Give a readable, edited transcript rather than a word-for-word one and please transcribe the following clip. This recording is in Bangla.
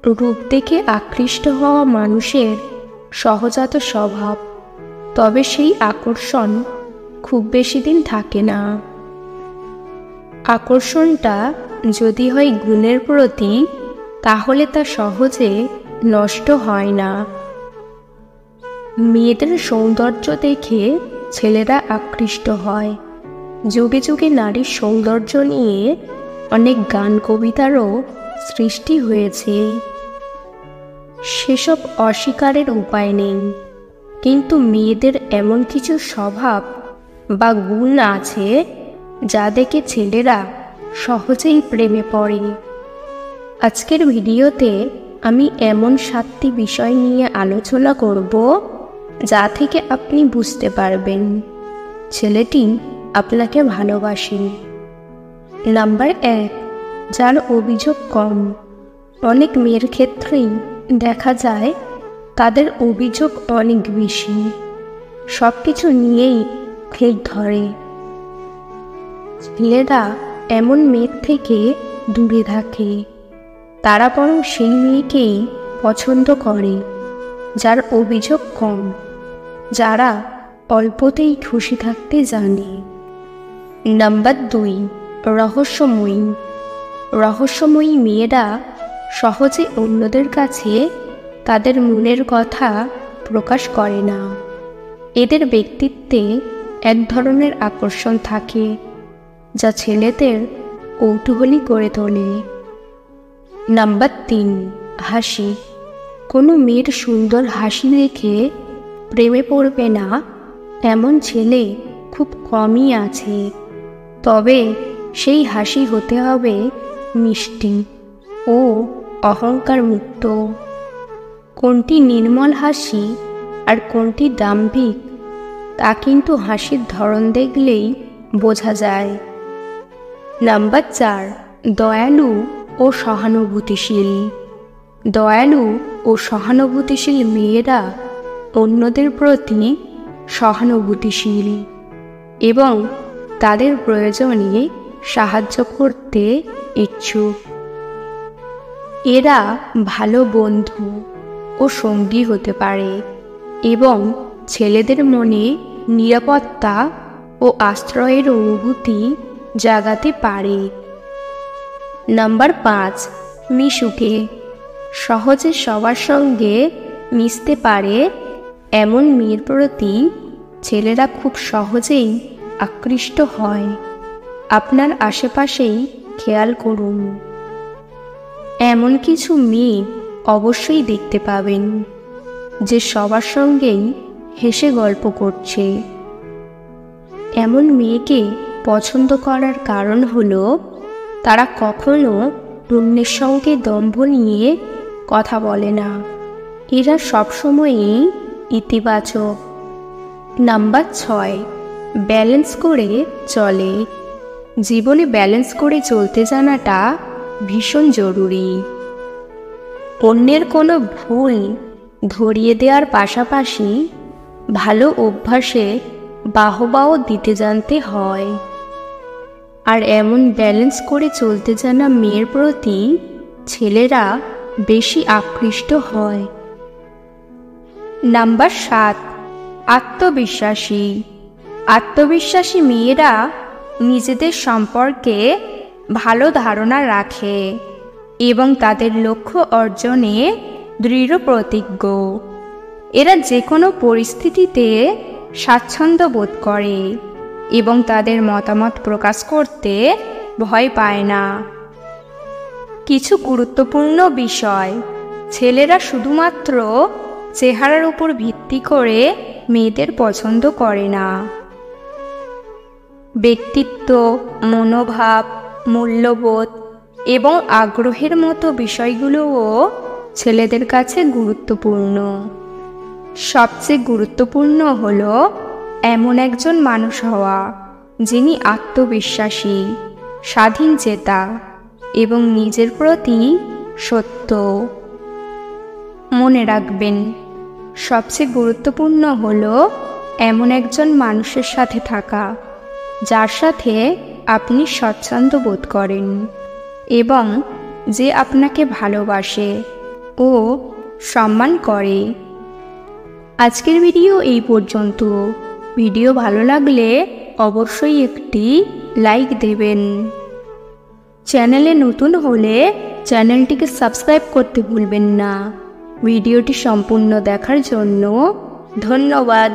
রূপ দেখে আকৃষ্ট হওয়া মানুষের সহজাত স্বভাব, তবে সেই আকর্ষণ খুব বেশি দিন থাকে না। আকর্ষণটা যদি হয় গুণের প্রতি, তাহলে তা সহজে নষ্ট হয় না। মেয়েদের সৌন্দর্য দেখে ছেলেরা আকৃষ্ট হয়। যুগে যুগে নারীর সৌন্দর্য নিয়ে অনেক গান কবিতারও সৃষ্টি হয়েছে। সেসব অস্বীকারের উপায় নেই, কিন্তু মেয়েদের এমন কিছু স্বভাব বা গুণ আছে যা দেখে ছেলেরা সহজেই প্রেমে পড়ে। আজকের ভিডিওতে আমি এমন 7টি বিষয় নিয়ে আলোচনা করব যা থেকে আপনি বুঝতে পারবেন ছেলেটি আপনাকে ভালোবাসে। নাম্বার 1, যার অভিযোগ কম। অনেক মেয়ের ক্ষেত্রেই দেখা যায় তাদের অভিযোগ অনেক বেশি, সব কিছু নিয়েই ফেক ধরে। ছেলেরা এমন মেয়ের থেকে দূরে থাকে, তারা বরং সেই মেয়েকেই পছন্দ করে যার অভিযোগ কম, যারা অল্পতেই খুশি থাকতে জানে। নাম্বার 2, রহস্যময়ী। রহস্যময়ী মেয়েরা সহজে অন্যদের কাছে তাদের মনের কথা প্রকাশ করে না। এদের ব্যক্তিত্বে এক ধরনের আকর্ষণ থাকে যা ছেলেদের কৌতূহলী করে তোলে। নাম্বার 3, হাসি। কোনো মেয়ের সুন্দর হাসি দেখে প্রেমে পড়বে না এমন ছেলে খুব কমই আছে, তবে সেই হাসি হতে হবে মিষ্টি ও অহংকার মুক্ত। কোনটি নির্মল হাসি আর কোনটি দাম্ভিক তা কিন্তু হাসির ধরন দেখলেই বোঝা যায়। নাম্বার 4, দয়ালু ও সহানুভূতিশীল। দয়ালু ও সহানুভূতিশীল মেয়েরা অন্যদের প্রতি সহানুভূতিশীল এবং তাদের প্রয়োজনে সাহায্য করতে ইচ্ছুক। এরা ভালো বন্ধু ও সঙ্গী হতে পারে এবং ছেলেদের মনে নিরাপত্তা ও আশ্রয়ের অনুভূতি জাগাতে পারে। নাম্বার 5, মিশুকে। সহজে সবার সঙ্গে মিশতে পারে এমন মেয়ের প্রতি ছেলেরা খুব সহজেই আকৃষ্ট হয়। আপনার আশেপাশেই খেয়াল করুন, এমন কিছু মেয়ে অবশ্যই দেখতে পাবেন যে সবার সঙ্গেই হেসে গল্প করছে। এমন মেয়েকে পছন্দ করার কারণ হলো তারা কখনো অন্যের সঙ্গে দম্ভ নিয়ে কথা বলে না। এরা সবসময়ই ইতিবাচক। নাম্বার 6, ব্যালেন্স করে চলে। জীবনে ব্যালেন্স করে চলতে জানাটা ভীষণ জরুরি। অন্যের কোনো ভুল ধরিয়ে দেওয়ার পাশাপাশি ভালো অভ্যাসে বাহবাও দিতে জানতে হয়। আর এমন ব্যালেন্স করে চলতে জানা মেয়ের প্রতি ছেলেরা বেশি আকৃষ্ট হয়। নাম্বার 7, আত্মবিশ্বাসী। আত্মবিশ্বাসী মেয়েরা নিজেদের সম্পর্কে ভালো ধারণা রাখে এবং তাদের লক্ষ্য অর্জনে দৃঢ় প্রতিজ্ঞ। এরা যে কোনো পরিস্থিতিতে স্বাচ্ছন্দ্য বোধ করে এবং তাদের মতামত প্রকাশ করতে ভয় পায় না। কিছু গুরুত্বপূর্ণ বিষয়। ছেলেরা শুধুমাত্র চেহারার উপর ভিত্তি করে মেয়েদের পছন্দ করে না। ব্যক্তিত্ব, মনোভাব, মূল্যবোধ এবং আগ্রহের মতো বিষয়গুলোও ছেলেদের কাছে গুরুত্বপূর্ণ। সবচেয়ে গুরুত্বপূর্ণ হলো এমন একজন মানুষ হওয়া যিনি আত্মবিশ্বাসী, স্বাধীনচেতা এবং নিজের প্রতি সত্য। মনে রাখবেন, সবচেয়ে গুরুত্বপূর্ণ হলো এমন একজন মানুষের সাথে থাকা যার সাথে আপনি স্বচ্ছন্দ বোধ করেন এবং যে আপনাকে ভালোবাসে ও সম্মান করে। আজকের ভিডিও এই পর্যন্ত। ভিডিও ভালো লাগলে অবশ্যই একটি লাইক দেবেন। চ্যানেলে নতুন হলে চ্যানেলটিকে সাবস্ক্রাইব করতে ভুলবেন না। ভিডিওটি সম্পূর্ণ দেখার জন্য ধন্যবাদ।